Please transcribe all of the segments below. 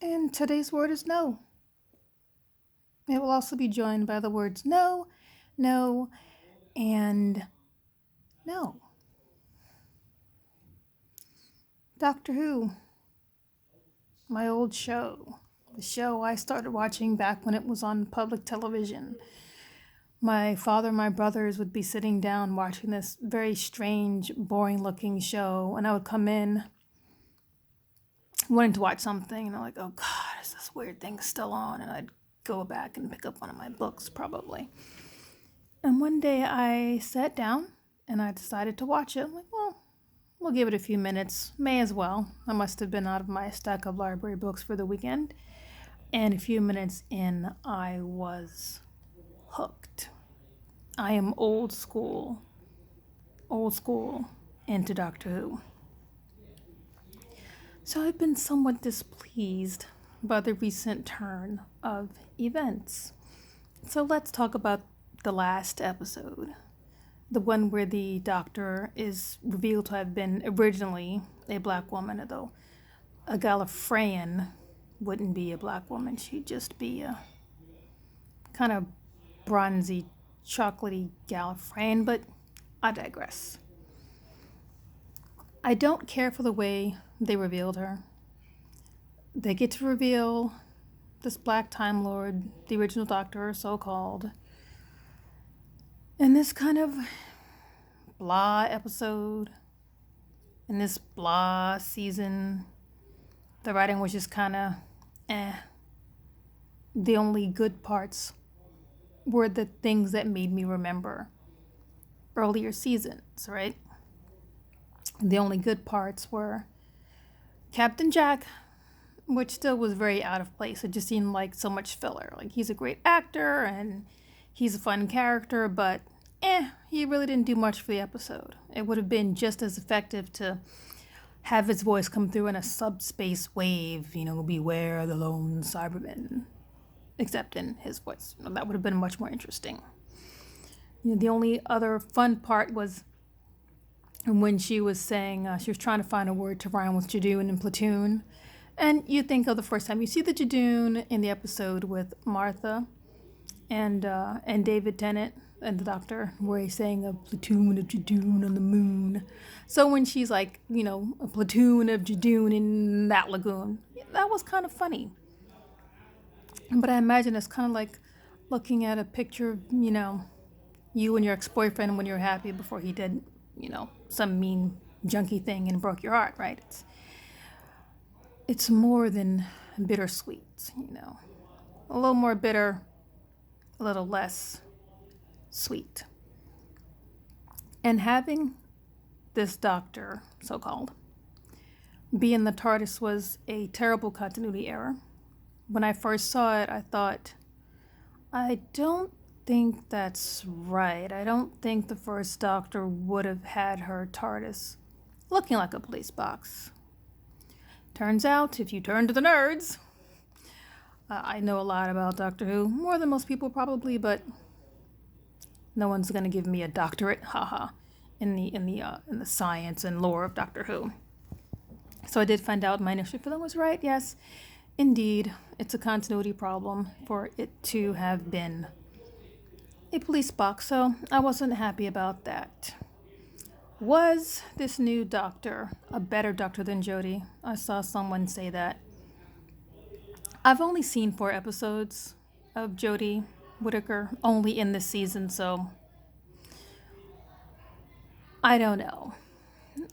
And today's word is no. It will also be joined by the words no, no, and no. Doctor Who, my old show. The show I started watching back when it was on public television. My father and my brothers would be sitting down watching this very strange, boring looking show, and I would come in wanting to watch something, and I'm like, oh God, is this weird thing still on? And I'd go back and pick up one of my books, probably. And one day I sat down and I decided to watch it. I'm like, well, we'll give it a few minutes. May as well. I must have been out of my stack of library books for the weekend. And a few minutes in, I was hooked. I am old school into Doctor Who. So I've been somewhat displeased by the recent turn of events. So let's talk about the last episode, the one where the Doctor is revealed to have been originally a black woman, although a Gallifreyan wouldn't be a black woman. She'd just be a kind of bronzy, chocolatey Gallifreyan, but I digress. I don't care for the way they revealed her. They get to reveal this black Time Lord, the original Doctor, so called, in this kind of blah episode, in this blah season. The writing was just kind of eh. The only good parts were the things that made me remember earlier seasons, right? The only good parts were Captain Jack, which still was very out of place. It just seemed like so much filler. Like, he's a great actor and he's a fun character, but he really didn't do much for the episode. It would have been just as effective to have his voice come through in a subspace wave, beware the lone Cyberman, except in his voice. That would have been much more interesting. The only other fun part was when she was saying she was trying to find a word to rhyme with Jadoon and Platoon. And you think of the first time you see the Jadoon in the episode with Martha and David Tennant and the Doctor, where he's saying a platoon of Jadoon on the moon. So when she's like, a platoon of Jadoon in that lagoon, that was kind of funny. But I imagine it's kind of like looking at a picture of, you and your ex-boyfriend when you're happy before he did, some mean junky thing and broke your heart, right? It's more than bittersweet, A little more bitter, a little less sweet. And having this Doctor, so-called, be in the TARDIS was a terrible continuity error. When I first saw it, I thought, I don't think that's right. I don't think the first Doctor would have had her TARDIS looking like a police box. Turns out, if you turn to the nerds, I know a lot about Doctor Who, more than most people probably, but no one's gonna give me a doctorate, haha, in the science and lore of Doctor Who. So I did find out my initial feeling was right. Yes, indeed, it's a continuity problem for it to have been a police box, so I wasn't happy about that. Was this new Doctor a better Doctor than Jodie? I saw someone say that. I've only seen 4 episodes of Jodie Whittaker, only in this season, so I don't know.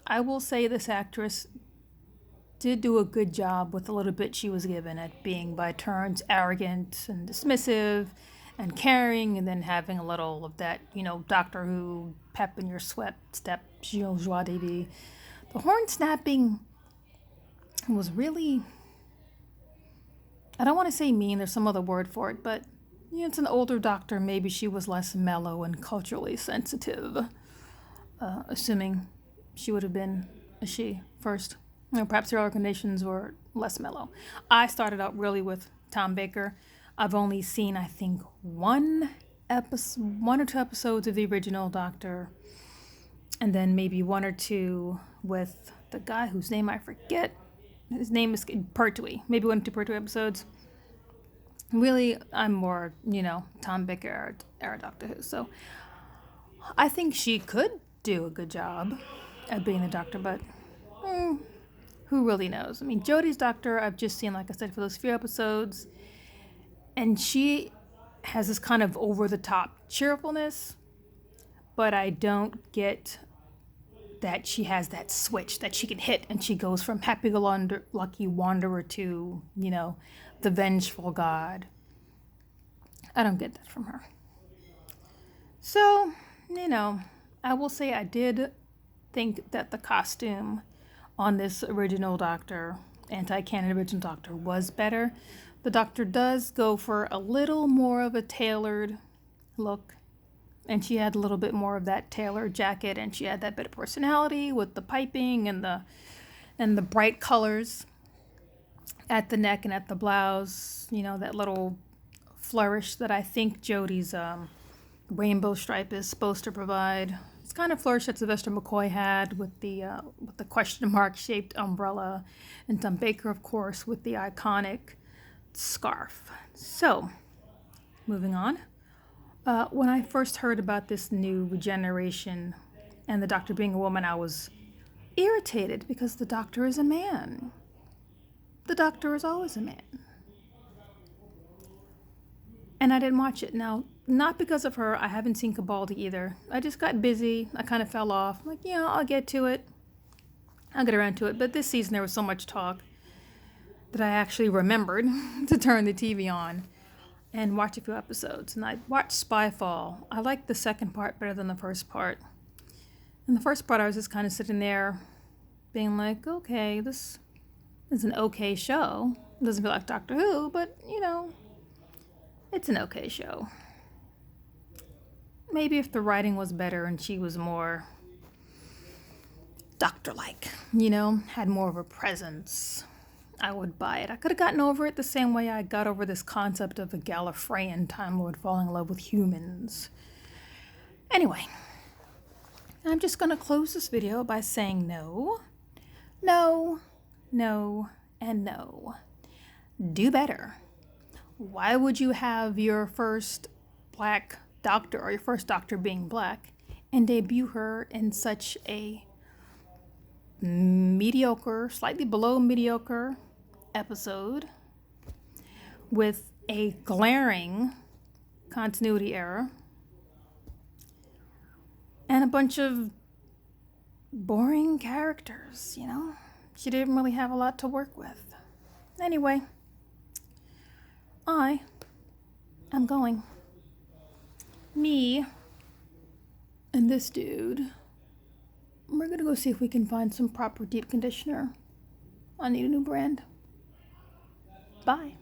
I will say this actress did do a good job with the little bit she was given at being by turns arrogant and dismissive and caring, and then having a little of that, Doctor Who pep in your step, joie de vivre. The horn snapping was really, I don't want to say mean, there's some other word for it, but it's an older Doctor. Maybe she was less mellow and culturally sensitive, assuming she would have been a she first. Perhaps her recommendations were less mellow. I started out really with Tom Baker. I've only seen, I think, one or two episodes of the original Doctor, and then maybe 1 or 2 with the guy whose name I forget. his name is Pertwee. Maybe 1 or 2 Pertwee episodes. Really, I'm more, Tom Baker era Doctor Who. So I think she could do a good job at being a doctor, but who really knows? I mean, Jodie's doctor, I've just seen, like I said, for those few episodes, and she has this kind of over-the-top cheerfulness, but I don't get that she has that switch that she can hit, and she goes from happy-go-lucky wanderer to, the vengeful god. I don't get that from her. So, I will say I did think that the costume on this original Doctor, anti-canon original Doctor, was better. The Doctor does go for a little more of a tailored look, and she had a little bit more of that tailored jacket, and she had that bit of personality with the piping and the bright colors at the neck and at the blouse, that little flourish that I think Jodie's rainbow stripe is supposed to provide. It's kind of flourish that Sylvester McCoy had with the question mark shaped umbrella, and Tom Baker, of course, with the iconic scarf. So, moving on. When I first heard about this new regeneration and the Doctor being a woman, I was irritated because the Doctor is a man. The Doctor is always a man. And I didn't watch it. Now, not because of her. I haven't seen Cabaldi either. I just got busy. I kind of fell off. I'm like, I'll get to it. I'll get around to it. But this season there was so much talk that I actually remembered to turn the TV on and watch a few episodes. And I watched Spyfall. I liked the second part better than the first part. In the first part, I was just kind of sitting there being like, okay, this is an okay show. It doesn't feel like Doctor Who, but, it's an okay show. Maybe if the writing was better and she was more doctor-like, had more of a presence, I would buy it. I could have gotten over it the same way I got over this concept of a Gallifreyan Time Lord falling in love with humans. Anyway, I'm just going to close this video by saying no, no, no, and no. Do better. Why would you have your first black doctor, or your first doctor being black, and debut her in such a mediocre, slightly below mediocre episode with a glaring continuity error and a bunch of boring characters, She didn't really have a lot to work with. Anyway, I am going. Me and this dude, we're gonna go see if we can find some proper deep conditioner. I need a new brand. Bye.